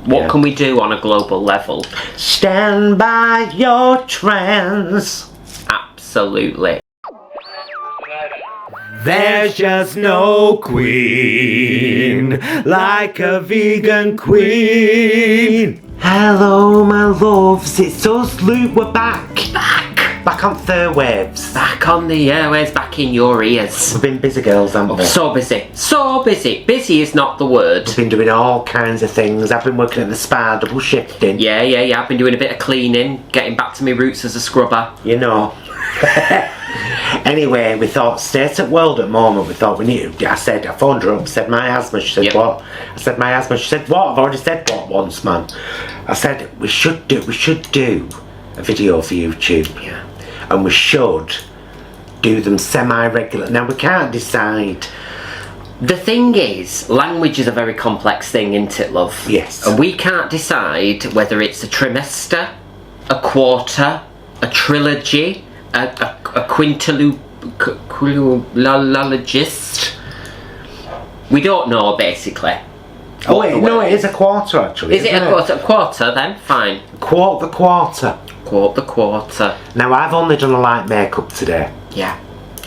What can we do on a global level? Stand by your trends. Absolutely. There's just no queen like a vegan queen. Hello, my loves. It's us, Luke. We're back. Back on third waves. Back on the airways, back in your ears. We've been busy girls, haven't we? So busy. So busy. Busy is not the word. We've been doing all kinds of things. I've been working at the spa, double shifting. Yeah. I've been doing a bit of cleaning, getting back to my roots as a scrubber. You know. Anyway, we thought, state at world at the moment, we thought we need. I phoned her up, said my asthma, she said what? I said my asthma, she said what? I've already said what once, man. I said we should do a video for YouTube. Yeah. And we should do them semi-regular. Now we can't decide. The thing is, language is a very complex thing, isn't it, love? Yes. And we can't decide whether it's a trimester, a quarter, a trilogy, a quintilologist. We don't know, basically. Oh wait, no, it is a quarter actually. Is it a quarter? A quarter then? Fine. Quote the quarter. Quote the quarter. Now I've only done a light makeup today. Yeah.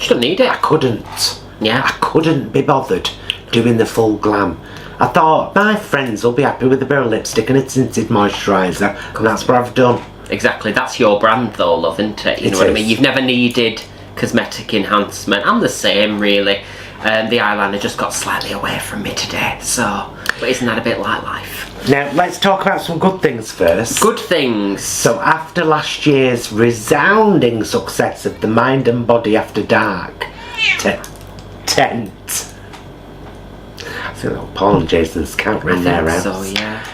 You don't need it. I couldn't. Yeah. I couldn't be bothered doing the full glam. I thought my friends will be happy with a bit of lipstick and a tinted moisturiser, and that's what I've done. Exactly, that's your brand though, love, isn't it? You know what I mean? You've never needed cosmetic enhancement. I'm the same, really. The eyeliner just got slightly away from me today, so... But isn't that a bit like life? Now, let's talk about some good things first. Good things! So after last year's resounding success of the Mind and Body After Dark tent... I think that Paul and Jason's cat were in their house. So, yeah.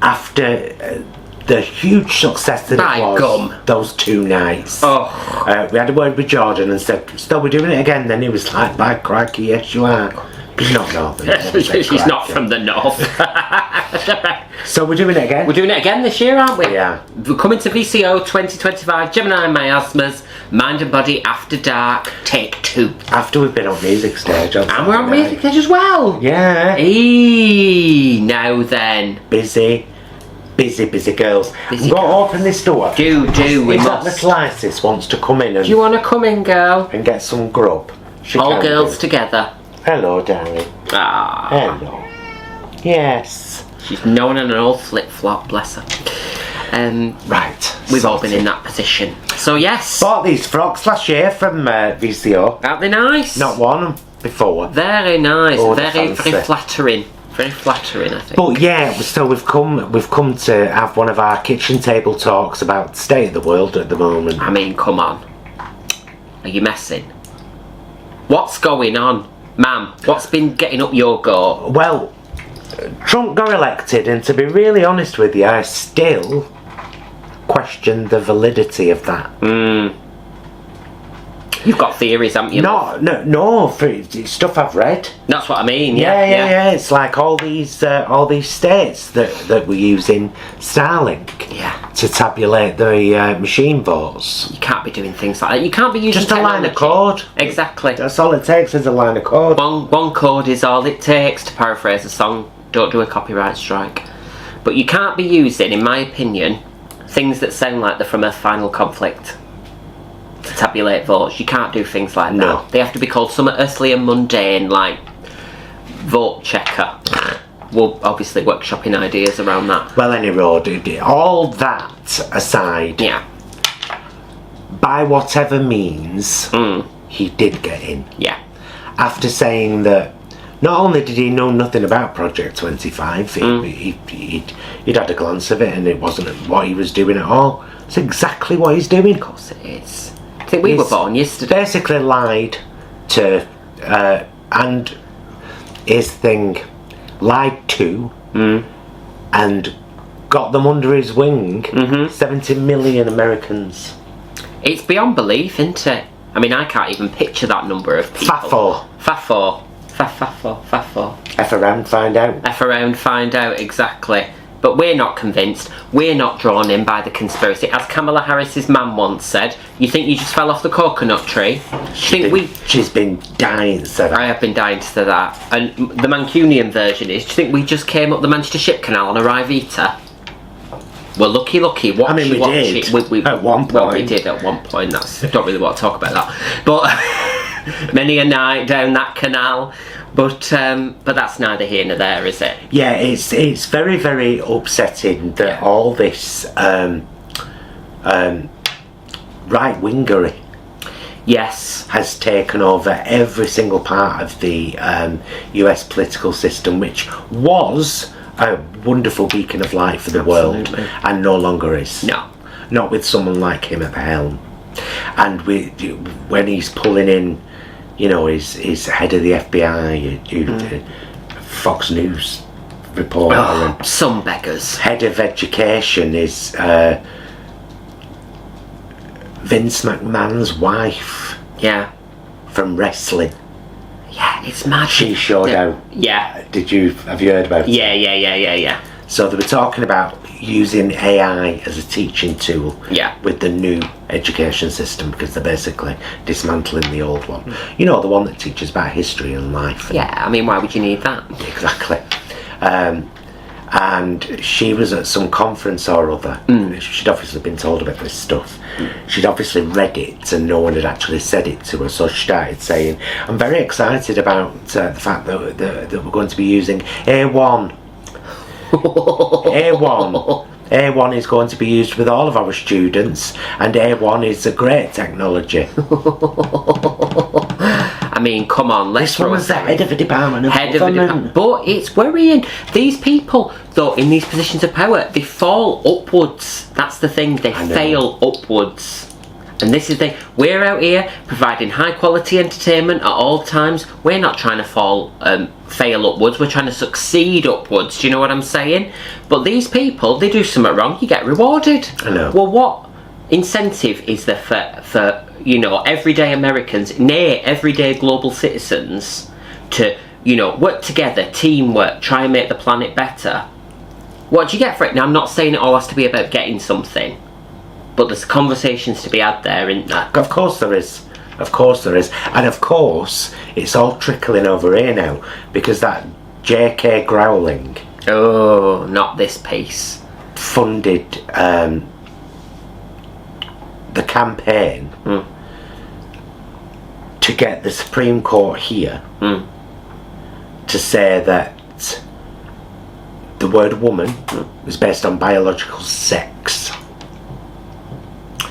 After... the huge success that it was, those 2 nights. Oh. We had a word with Jordan and said, "So we're doing it again?" Then he was like, "By crikey, yes you are." He's not northern. He's not from the north. So we're doing it again? We're doing it again this year, aren't we? Yeah. We're coming to VCO 2025, Gemini Miasmas, Mind and Body After Dark, Take 2. After we've been on music stage. And we're on music stage as well. Yeah. Eee, now then. Busy girls. I'm going to open this door. Do, we must. must. The slices wants to come in and... Do you want to come in, girl? And get some grub. All girls together. Hello, darling. Ah. Hello. Yes. She's known in an old flip-flop, bless her. Right. We've all been in that position. So, yes. Bought these frocks last year from VCO. Aren't they nice? Not worn them before. Very nice. Oh, very flattering. Very flattering, I think. But yeah, so we've come to have one of our kitchen table talks about the state of the world at the moment. I mean, come on. Are you messing? What's going on? Ma'am, what's been getting up your goat? Well, Trump got elected, and to be really honest with you, I still question the validity of that. You've got theories, haven't you? No, for stuff I've read. That's what I mean. Yeah. It's like all these states that were using Starlink. Yeah. To tabulate the machine votes. You can't be doing things like that. You can't be using just a line of code. Exactly. That's all it takes is a line of code. One code is all it takes, to paraphrase a song. Don't do a copyright strike. But you can't be using, in my opinion, things that sound like they're from a final conflict to tabulate votes. You can't do things like that. They have to be called something earthly and mundane, like vote checker. We'll obviously workshopping ideas around that. Well, anyway, all that aside, yeah, by whatever means, he did get in. Yeah. After saying that, not only did he know nothing about Project 25, he'd had a glance of it and it wasn't what he was doing at all. It's exactly what he's doing. Of course it is. I think we were born yesterday. Basically lied to, and his thing, lied to, and got them under his wing, 70 million Americans. It's beyond belief, isn't it? I mean, I can't even picture that number of people. Faffo. F around, find out. F around, find out, exactly. But we're not convinced. We're not drawn in by the conspiracy. As Kamala Harris's man once said, you think you just fell off the coconut tree? She's been dying to say that. I have been dying to say that. And the Mancunian version is, do you think we just came up the Manchester Ship Canal on a Rivita? Well, lucky. Watch did. At one point. Well, we did at one point. Don't really want to talk about that. But many a night down that canal. But that's neither here nor there, is it? Yeah, it's very, very upsetting that all this right-wingery has taken over every single part of the US political system, which was a wonderful beacon of light for the world, and no longer is. No. Not with someone like him at the helm. And when he's pulling in, you know, his head of the FBI, Fox News reporter, and some beggars. Head of education is Vince McMahon's wife. Yeah. From wrestling. Yeah, it's mad. She showed out. Yeah. Have you heard about it? Yeah. So they were talking about using AI as a teaching tool with the new education system, because they're basically dismantling the old one. You know, the one that teaches about history and life. Yeah, I mean, why would you need that? Exactly. And she was at some conference or other. She'd obviously been told about this stuff. She'd obviously read it and no one had actually said it to her, so she started saying, I'm very excited about the fact that we're going to be using A1. A1 is going to be used with all of our students, and A1 is a great technology. I mean, come on, let's This one was the head of a department of government. But it's worrying. These people, though, in these positions of power, they fall upwards. That's the thing, they fail upwards. And this is the thing, we're out here providing high quality entertainment at all times. We're not trying to fail upwards, we're trying to succeed upwards, do you know what I'm saying? But these people, they do something wrong, you get rewarded. I know. Well, what incentive is there for you know, everyday Americans, nay, everyday global citizens to, you know, work together, teamwork, try and make the planet better? What do you get for it? Now, I'm not saying it all has to be about getting something, but there's conversations to be had there, isn't there? Of course there is. Of course there is. And of course, it's all trickling over here now, because that J.K. Rowling... Oh, not this piece. ...funded the campaign to get the Supreme Court here to say that the word woman was based on biological sex.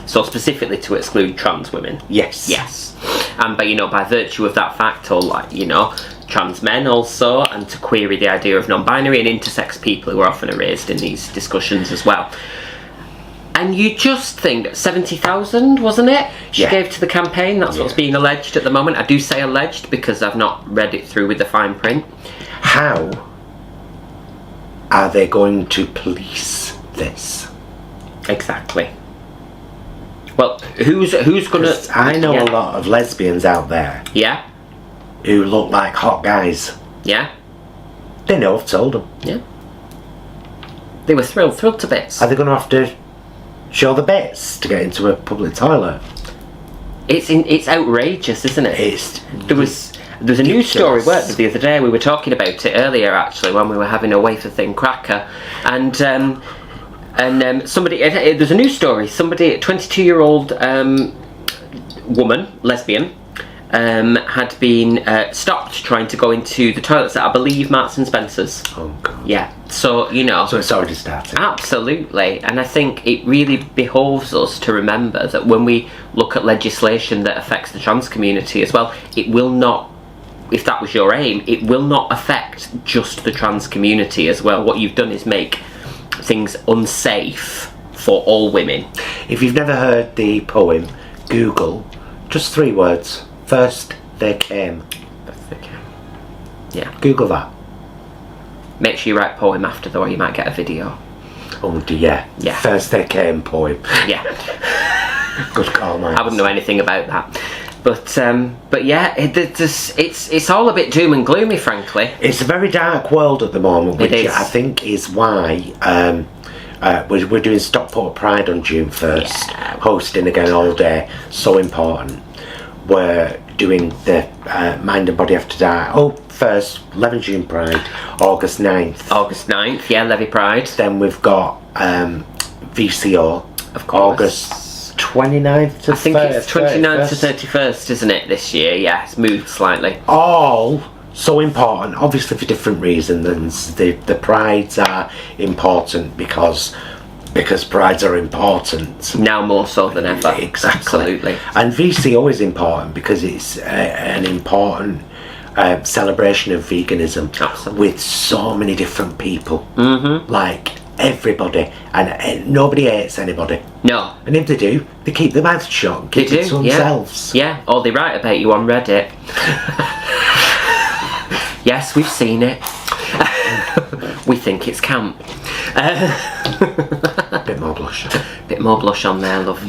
So specifically to exclude trans women? Yes. Yes. And by, you know, by virtue of that fact, or like, you know, trans men also, and to query the idea of non-binary and intersex people who are often erased in these discussions as well. And you just think 70,000, wasn't it? She gave to the campaign. That's what's being alleged at the moment. I do say alleged because I've not read it through with the fine print. How are they going to police this? Exactly. Well, who's gonna... I know a lot of lesbians out there. Yeah. Who look like hot guys. Yeah. They know I've told them. Yeah. They were thrilled to bits. Are they going to have to show the bits to get into a public toilet? It's outrageous, isn't it? There was a news story the other day. We were talking about it earlier, actually, when we were having a wafer thin cracker, and somebody, there's a news story. Somebody, a 22-year-old woman, lesbian, had been stopped trying to go into the toilets at, I believe, Marks and Spencer's. Oh God. Yeah. So, you know. So it's already started. Absolutely. And I think it really behoves us to remember that when we look at legislation that affects the trans community as well, it will not, if that was your aim, it will not affect just the trans community as well. What you've done is make things unsafe for all women. If you've never heard the poem, Google just 3 words. First they came. First they came. Yeah. Google that. Make sure you write poem after though, or you might get a video. Oh dear. Yeah. First they came poem. Yeah. Good call, man. I wouldn't know anything about that. But yeah, it's all a bit doom and gloomy, frankly. It's a very dark world at the moment, which I think is why we're doing Stockport Pride on June 1st, hosting again all day, so important. We're doing the Mind and Body After Dark, first, 11 June Pride, August 9th. August 9th, yeah, Levy Pride. Then we've got VCO, of course. August 29th to 31st. I think it's 29th to 31st, isn't it, this year? Yeah, it's moved slightly. All so important, obviously for different reasons. The prides are important because prides are important. Now more so than ever. Exactly. Absolutely. And VCO is important because it's an important celebration of veganism. Absolutely. With so many different people. Mm-hmm. Like everybody, and nobody hates anybody. No. And if they do, they keep their mouths shut and keep it to themselves. Yeah, or they write about you on Reddit. Yes, we've seen it. We think it's camp. Bit more blush. Bit more blush on there, love.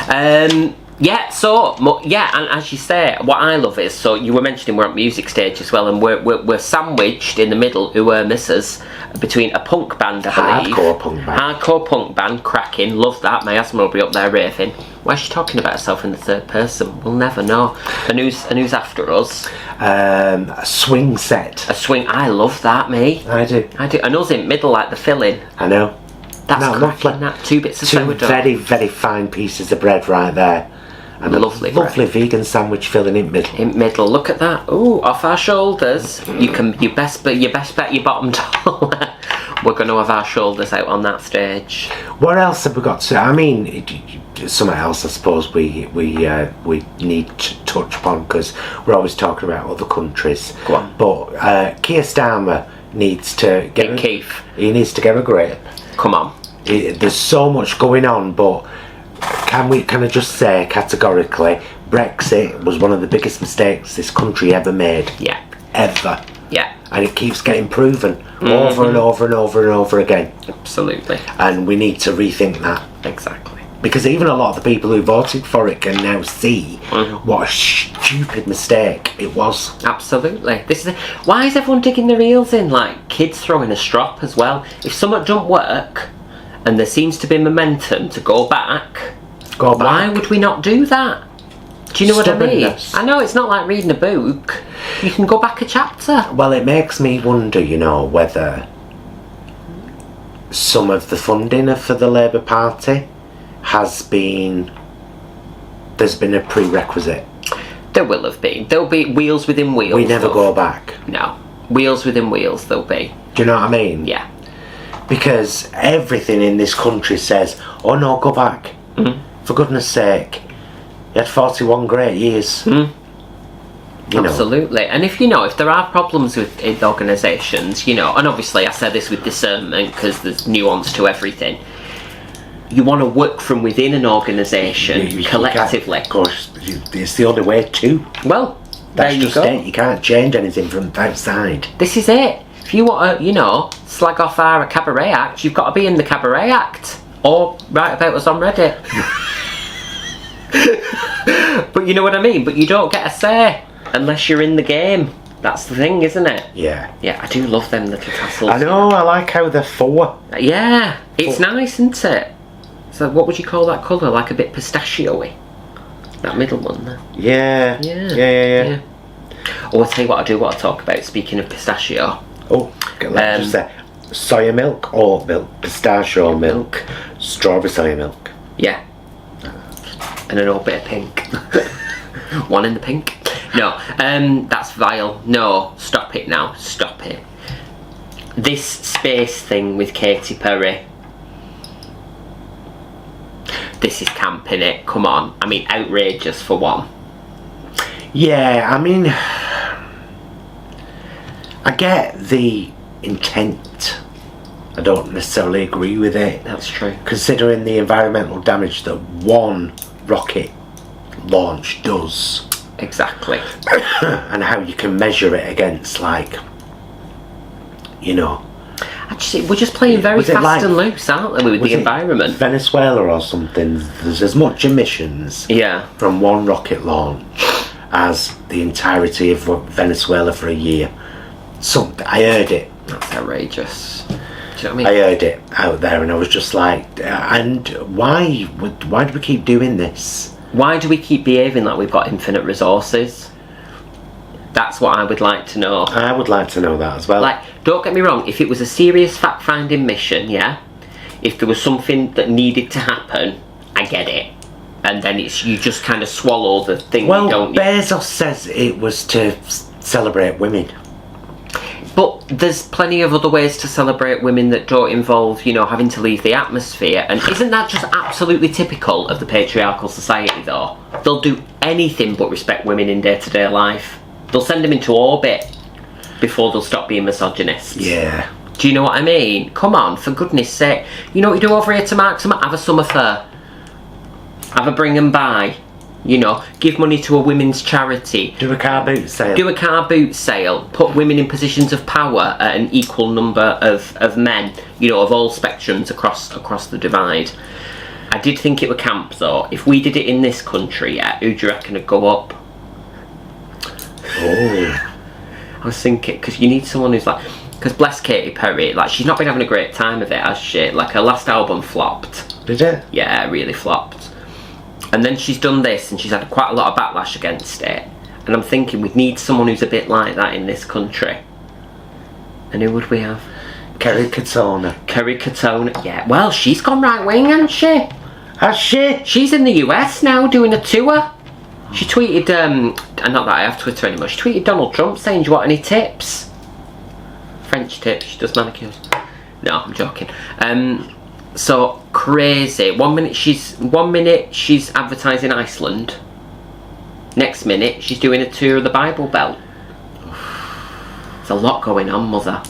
And as you say, what I love is, so you were mentioning we're at music stage as well, and we're sandwiched in the middle, misses, between a punk band, I believe. Hardcore punk band, cracking, love that. Miasma will be up there raving. Why is she talking about herself in the third person? We'll never know. And who's after us? A swing set. A swing, I love that, me. I do. And us in middle, like the filling. I know. That's cracking, that. 2 bits of sourdough. 2 very, very fine pieces of bread right there. And lovely vegan sandwich filling in middle. In middle, look at that. Ooh, off our shoulders. You best bet your bottom dollar. We're going to have our shoulders out on that stage. What else have we got to? I mean, something else I suppose we need to touch upon, because we're always talking about other countries. Go on. But Keir Starmer needs to get. Keith. He needs to get a grip. Come on. There's so much going on, but. Can I just say categorically, Brexit was one of the biggest mistakes this country ever made. Yeah. Ever. Yeah. And it keeps getting proven over and over and over and over again. Absolutely. And we need to rethink that. Exactly. Because even a lot of the people who voted for it can now see what a stupid mistake it was. Absolutely. Why is everyone digging their heels in? Like kids throwing a strop as well. If something don't work, and there seems to be momentum to go back, why would we not do that? Do you know what I mean? I know it's not like reading a book. You can go back a chapter. Well, it makes me wonder, whether some of the funding for the Labour Party there's been a prerequisite. There will have been. There'll be wheels within wheels. We never go back. No. Wheels within wheels there'll be. Do you know what I mean? Yeah. Because everything in this country says, oh no, go back. For goodness sake. You had 41 great years. Absolutely. And if there are problems with organisations, and obviously I say this with discernment because there's nuance to everything. You want to work from within an organisation collectively. Of course, it's the only way to. Well, that's there you just go. it. You can't change anything from outside. This is it. If you want to, slag off our cabaret act, you've got to be in the cabaret act. Or write about us on Reddit. But you know what I mean? But you don't get a say unless you're in the game. That's the thing, isn't it? Yeah. Yeah, I do love them little tassels. I know, I like how they're four. Yeah, it's nice, isn't it? So what would you call that colour? Like a bit pistachio-y? That middle one there. Yeah. Yeah. Oh, I'll tell you what I'll talk about, speaking of pistachio. Oh, let's just say soya milk, oat milk, pistachio milk, strawberry soya milk. Yeah. And an old bit of pink. One in the pink. No, that's vile. No, stop it now. Stop it. This space thing with Katy Perry. This is camp, innit? Come on. I mean, outrageous for one. Yeah, I mean, I get the intent. I don't necessarily agree with it. That's true. Considering the environmental damage that one rocket launch does. Exactly. And how you can measure it against, like, We're just playing very Was it fast like- and loose, aren't we, with Was the it environment? Venezuela or something. There's as much emissions Yeah. from one rocket launch as the entirety of Venezuela for a year. I heard it. That's outrageous. Do you know what I mean? I heard it out there, and I was just like, and why do we keep doing this? Why do we keep behaving like we've got infinite resources? That's what I would like to know. I would like to know that as well. Like, don't get me wrong, if it was a serious fact-finding mission, yeah, if there was something that needed to happen, I get it. And then you just kind of swallow the thing, don't you? Bezos says it was to celebrate women. But there's plenty of other ways to celebrate women that don't involve, you know, having to leave the atmosphere. And isn't that just absolutely typical of the patriarchal society, though? They'll do anything but respect women in day-to-day life. They'll send them into orbit before they'll stop being misogynists. Yeah. Do you know what I mean? Come on, for goodness sake. You know what you do over here to mark summer? Have a summer fair. Have a bring and buy. You know, give money to a women's charity. Do a car boot sale. Do a car boot sale. Put women in positions of power at an equal number of men. You know, of all spectrums across the divide. I did think it were camp, though. If we did it in this country, yeah, who do you reckon would go up? Oh. I was thinking, because you need someone who's like... Because bless Katy Perry, like, she's not been having a great time of it, has she? Like, her last album flopped. Did it? Yeah, really flopped. And then she's done this, and she's had quite a lot of backlash against it. And I'm thinking, we need someone who's a bit like that in this country. And who would we have? Kerry Katona. Kerry Katona. Yeah, well, she's gone right-wing, hasn't she? Has she? She's in the US now, doing a tour. She tweeted, not that I have Twitter anymore, she tweeted Donald Trump saying, do you want any tips? French tips, she does manicures. No, I'm joking. So, crazy. One minute she's advertising Iceland. Next minute, she's doing a tour of the Bible Belt. There's a lot going on, mother.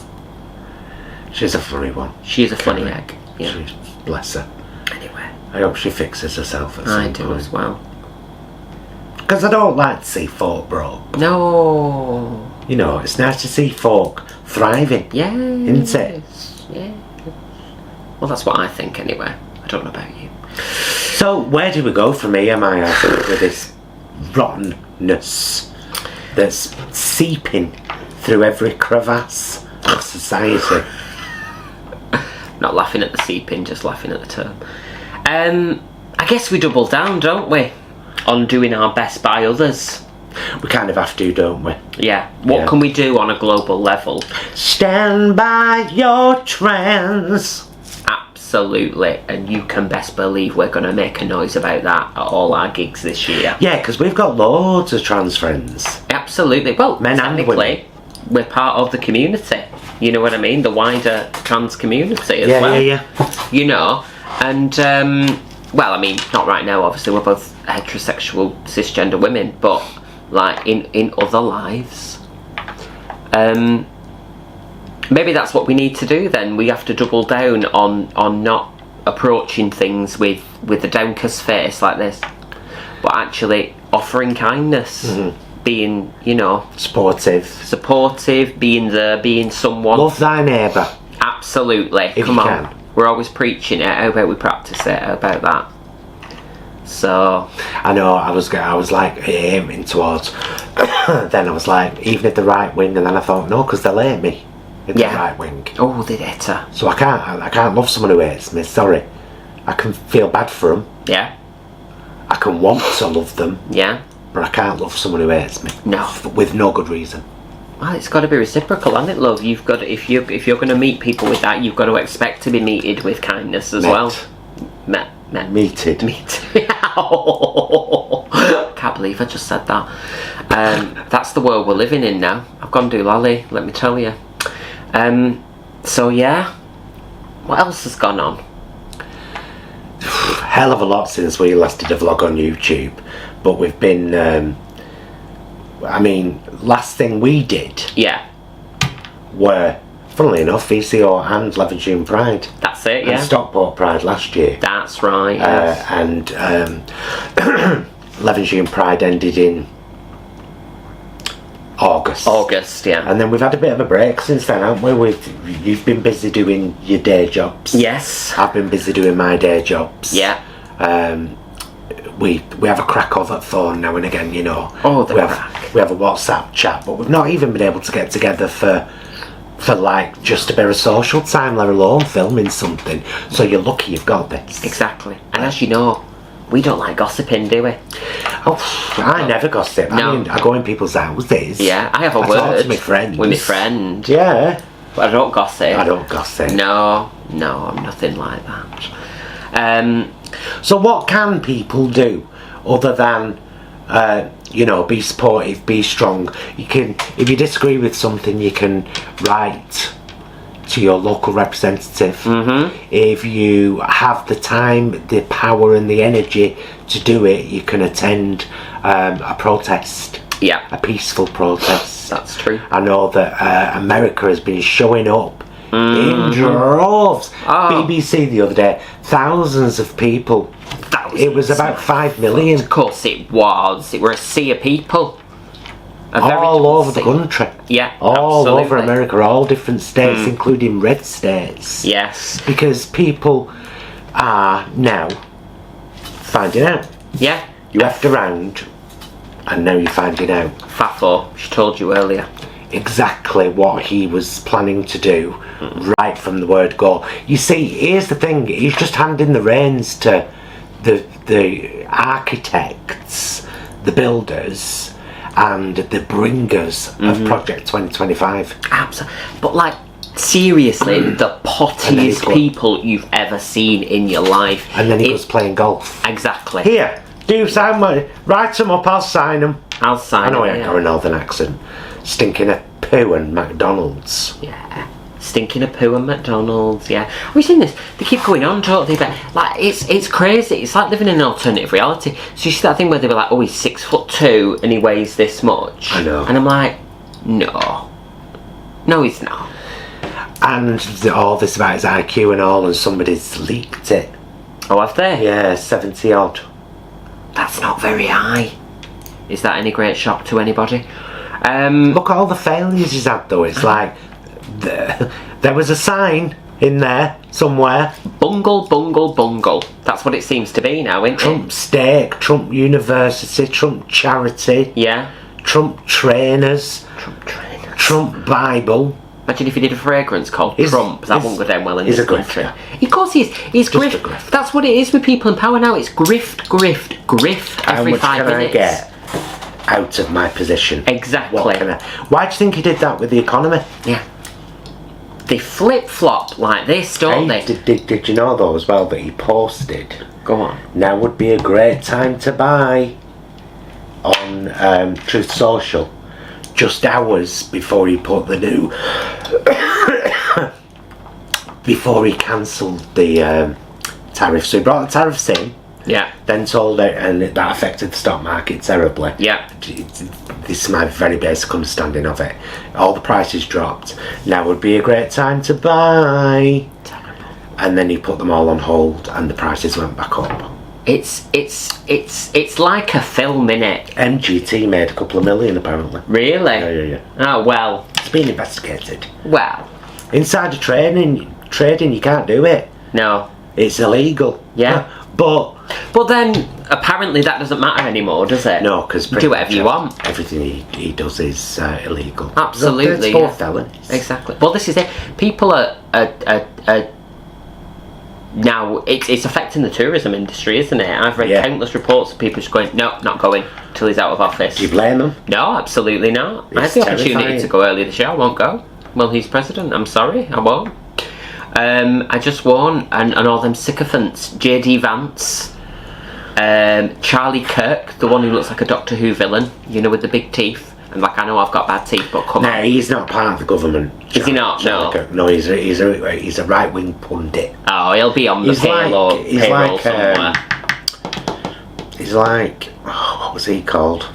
She's a funny one. She is a funny egg. Yeah. She's, bless her. Anyway. I hope she fixes herself at some I point. do as well. Because I don't like to see folk broke. No. You know, it's nice to see folk thriving. Yeah. Isn't it? Yeah. Well, that's what I think anyway. I don't know about you. So, where do we go from here, Maya, with this rottenness that's seeping through every crevasse of society? Not laughing at the seeping, just laughing at the term. I guess we double down, don't we? On doing our best by others. We kind of have to, don't we? Yeah. What can we do on a global level? Stand by your trends. Absolutely. And you can best believe we're going to make a noise about that at all our gigs this year. Yeah, because we've got loads of trans friends. Absolutely. Well, Men and technically, we're part of the community. You know what I mean? The wider trans community as well. Yeah. You know, and well, I mean, not right now. Obviously, we're both heterosexual cisgender women, but like in other lives, maybe that's what we need to do. Then we have to double down on not approaching things with a downcast face like this, but actually offering kindness. Mm-hmm. Being, you know, supportive, being there, being someone. Love thy neighbour. Absolutely. If Come you on. can. We're always preaching it. How about we practice it? How about that? So. I know. I was like aiming towards. Then I was like, even if the right wing, and then I thought no, because they'll hate me in the right wing. Oh, they'd hate her. So I can't love someone who hates me. Sorry. I can feel bad for them. Yeah. I can want to love them. Yeah. But I can't love someone who hates me. No. With no good reason. Well, it's got to be reciprocal, hasn't it, love? You've got to, if you're going to meet people with that, you've got to expect to be meted with kindness as well. Meted. Can't believe I just said that. That's the world we're living in now. I've gone doolally, let me tell you. So yeah, what else has gone on? Hell of a lot since we last did a vlog on YouTube. But we've been, I mean, last thing we did were, funnily enough, VCO and Levenshulme Pride. That's it, yeah. And Stockport Pride last year. That's right, yes. And Levenshulme Pride ended in August, yeah. And then we've had a bit of a break since then, haven't we? You've been busy doing your day jobs. Yes. I've been busy doing my day jobs. Yeah. We have a crack over the phone now and again, you know. Oh, we have a WhatsApp chat, but we've not even been able to get together for like just a bit of social time, let alone filming something. So you're lucky you've got this. Exactly. And as you know, we don't like gossiping, do we? Oh, I never gossip. No. I mean, I go in people's houses. Yeah, I have a I word talk to my friends. with my friend. Yeah. But I don't gossip. I don't gossip. No, I'm nothing like that. So what can people do other than, be supportive, be strong? You can, if you disagree with something, you can write to your local representative. Mm-hmm. If you have the time, the power and the energy to do it, you can attend a protest. Yeah. A peaceful protest. That's true. I know that America has been showing up in droves. Oh. BBC the other day, thousands of people. It was about 5 million. Of course it was. It were a sea of people. All over the country. Yeah, all absolutely. over America, all different states, including red states. Yes. Because people are now finding out. Yeah. You effed around, and now you're finding out Fafo, she told you earlier. exactly what he was planning to do right from the word go. You see, here's the thing, he's just handing the reins to the architects, the builders, and the bringers of Project 2025. Absolutely. But like, seriously, the pottiest people you've ever seen in your life. And then he goes playing golf. Exactly. Here, do sign money. Write them up, I'll sign them. I'll sign I know I it, ain't got a northern accent. Stinking of poo and McDonald's. Yeah. Stinking of poo and McDonald's, yeah. Have you seen this? They keep going on, don't they? But, like, it's crazy. It's like living in an alternative reality. So you see that thing where they were like, oh, he's 6'2" and he weighs this much. I know. And I'm like, no. No, he's not. And all this about his IQ and all, and somebody's leaked it. Oh, have they? Yeah, 70 odd. That's not very high. Is that any great shock to anybody? Look at all the failures he's had though. It's like there was a sign in there somewhere. Bungle, bungle, bungle. That's what it seems to be now, isn't it? Trump steak, Trump University, Trump charity, Yeah. Trump trainers, Trump trainers. Trump Bible. Imagine if he did a fragrance called Trump. That wouldn't go down well in he's this a country. grifter. Of course he is. He's Just a grift. grift. That's what it is with people in power now. It's grift, grift, grift How every much 5 can minutes. I get out of my position? Exactly. What can I? Why do you think he did that with the economy? Yeah. They flip-flop like this, don't Hey, they? did you know though as well that he posted? Go on. Now would be a great time to buy on Truth Social, just hours before he put the new before he cancelled the tariff. So he brought the tariffs in, Yeah. then told it, and that affected the stock market terribly. Yeah. This is my very basic understanding of it. All the prices dropped. Now would be a great time to buy. Terrible. And then he put them all on hold, and the prices went back up. It's like a film, innit? MGT made a couple of million apparently. Really? Yeah. Oh, well. It's been investigated. Well. Insider trading, you can't do it. No. It's illegal. Yeah. But then, apparently that doesn't matter anymore, does it? no, because do whatever you want. Everything he does is illegal. Absolutely. It's both felonies. Exactly. Well, this is it. People are now it's affecting the tourism industry, isn't it? I've read countless reports of people just going, no, not going till he's out of office. Do you blame him? No, absolutely not. I had It's the opportunity terrifying. to go earlier this year. I won't go. Well, he's president. I'm sorry, I won't. I just won't. And all them sycophants, JD Vance, Charlie Kirk, the one who looks like a Doctor Who villain, you know, with the big teeth. And like, I know I've got bad teeth, but come No, on. he's not part of the government. Is he not? No. No, he's a right wing pundit. Oh, he'll be on the payroll somewhere. He's like, what was he called?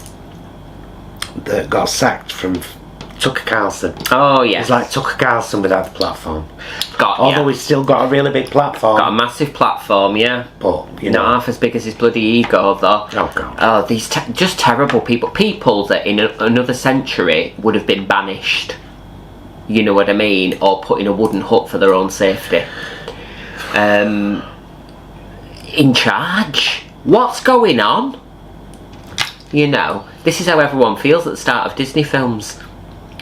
That got sacked from Tucker Carlson. Oh yeah. He's like Tucker Carlson without the platform. Although he's still got a really big platform. Got a massive platform, yeah. But, you know. Not half as big as his bloody ego, though. Oh, God. Oh, these just terrible people. People that in another century would have been banished. You know what I mean? Or put in a wooden hut for their own safety. In charge? What's going on? You know, this is how everyone feels at the start of Disney films.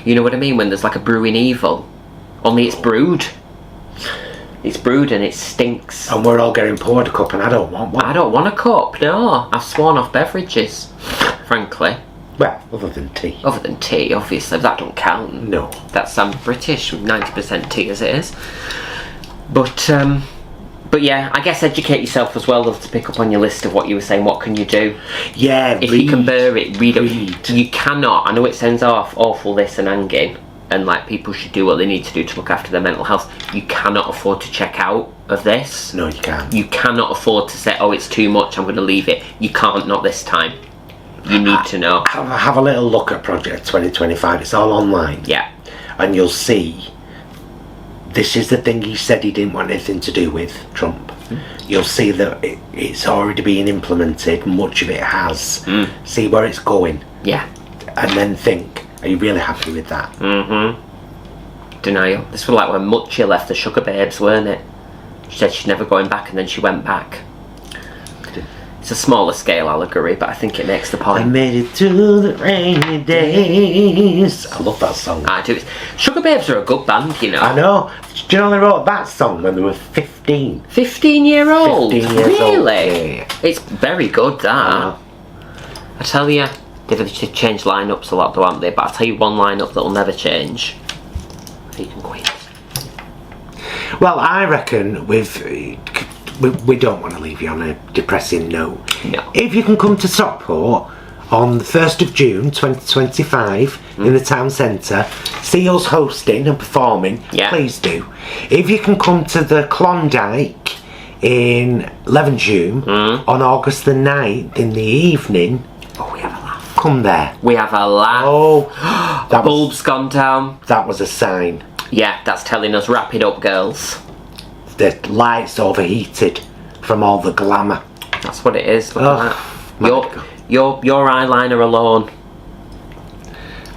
You know what I mean? When there's like a brewing evil. Only it's brewed. It's brewed and it stinks. And we're all getting poured a cup and I don't want one. I don't want a cup, no. I've sworn off beverages, frankly. Well, other than tea. Other than tea, obviously. That don't count. No. That's British, 90% tea as it is. But yeah, I guess educate yourself as well, love, to pick up on your list of what you were saying. What can you do? Yeah, if you can bear it, read it. You cannot. I know it sounds awful, this and hanging, and like people should do what they need to do to look after their mental health. You cannot afford to check out of this. No, you can't. You cannot afford to say, oh, it's too much, I'm going to leave it. You can't, not this time. You need to know. Have a little look at Project 2025. It's all online. Yeah. And you'll see. This is the thing he said he didn't want anything to do with, Trump. You'll see that it's already being implemented. Much of it has. See where it's going. Yeah. And then think, are you really happy with that? Denial. This was like when Muchie left the Sugar Babes, weren't it? She said she's never going back, and then she went back. It's a smaller scale allegory, but I think it makes the point. I made it to the rainy days. I love that song. I do. Sugar Babes are a good band, you know. I know. Do you know they wrote that song when they were 15? 15-year-old? 15 years really? old. Yeah. It's very good, that. I tell you, they've changed lineups a lot though, haven't they? But I'll tell you one lineup that'll never change. Vegan Queens. Well, I reckon we don't want to leave you on a depressing note. No. If you can come to Stockport on the 1st of June 2025 in the town centre, see us hosting and performing, please do. If you can come to the Klondike in 11 June on August the 9th in the evening, oh, we have a laugh. Come there. We have a laugh. Oh, the bulb's gone down. That was a sign. Yeah, that's telling us, wrap it up, girls. The lights overheated from all the glamour. That's what it is. Look at that. Your eyeliner alone.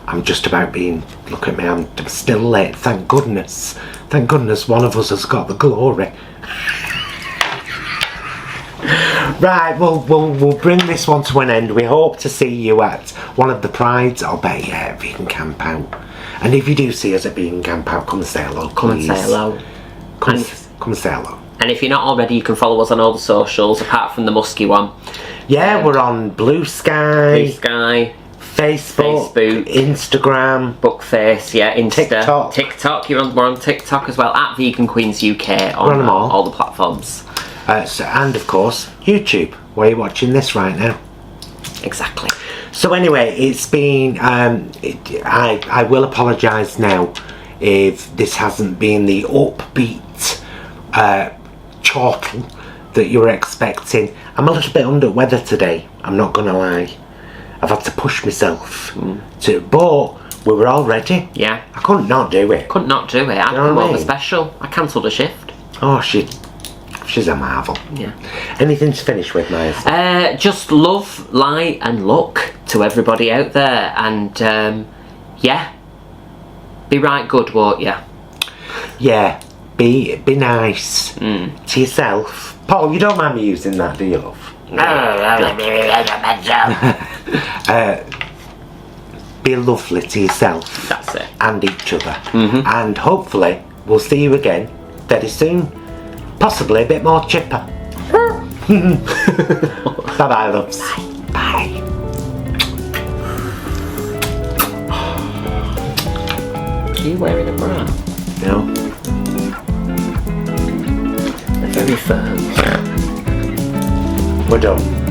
I'm just about being. Look at me. I'm still late. Thank goodness. Thank goodness one of us has got the glory. Right. We'll bring this one to an end. We hope to see you at one of the prides. I'll bet you at Vegan Camp Out. And if you do see us at Vegan Camp Out, come and say hello. Come and say hello. Come and say hello. And if you're not already, you can follow us on all the socials, apart from the musky one. Yeah, we're on Blue Sky, Facebook, Instagram, Bookface, yeah, Insta, TikTok. We're on TikTok as well, at Vegan Queens UK on all the platforms. And of course, YouTube, where you're watching this right now. Exactly. So anyway, it's been. I will apologise now if this hasn't been the upbeat chortle that you were expecting. I'm a little bit under weather today, I'm not gonna lie. I've had to push myself but we were all ready. Yeah. I couldn't not do it. Couldn't not do it. I'd come over special. I cancelled a shift. Oh, she's a marvel. Yeah. Anything to finish with, Maya? Just love, light and luck to everybody out there, and yeah, be right good, won't ya? Yeah. Be nice to yourself. Paul, you don't mind me using that, do you, love? Be lovely to yourself. That's it. And each other. And hopefully we'll see you again very soon. Possibly a bit more chipper. Bye-bye, loves. Bye. Are you wearing a bra? No. They're very firm. We're done.